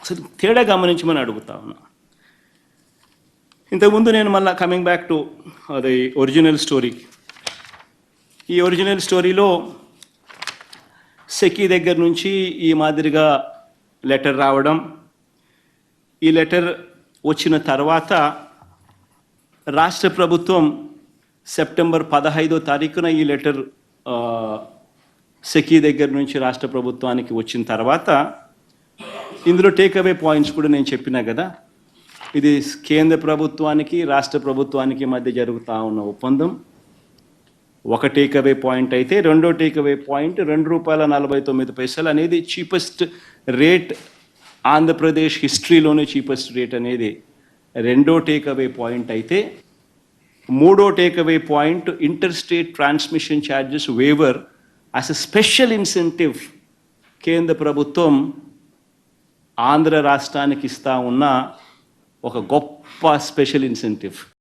అసలు తేడా గమనించమని అడుగుతా ఉన్నా. ఇంతకుముందు నేను మళ్ళీ కమింగ్ బ్యాక్ టు అది ఒరిజినల్ స్టోరీ. ఈ ఒరిజినల్ స్టోరీలో సెకీ దగ్గర నుంచి ఈ మాదిరిగా లెటర్ రావడం, ఈ లెటర్ వచ్చిన తర్వాత రాష్ట్ర ప్రభుత్వం సెప్టెంబర్ 15వ తారీఖున ఈ లెటర్ సెకీ దగ్గర నుంచి రాష్ట్ర ప్రభుత్వానికి వచ్చిన తర్వాత ఇందులో టేక్అవే పాయింట్స్ కూడా నేను చెప్పినా కదా. ఇది కేంద్ర ప్రభుత్వానికి రాష్ట్ర ప్రభుత్వానికి మధ్య జరుగుతూ ఉన్న ఒప్పందం ఒక టేక్అవే పాయింట్ అయితే, రెండో టేక్అవే పాయింట్ ₹2.49 అనేది చీపెస్ట్ రేట్, ఆంధ్రప్రదేశ్ హిస్టరీలోనే చీపెస్ట్ రేట్ అనేది రెండో టేక్అవే పాయింట్ అయితే, మూడో takeaway point inter state transmission charges waiver as a special incentive కేంద్ర ప్రభుత్వం ఆంధ్ర రాష్ట్రానికి ఇస్తా ఉన్న ఒక గొప్ప స్పెషల్ ఇన్సెంటివ్.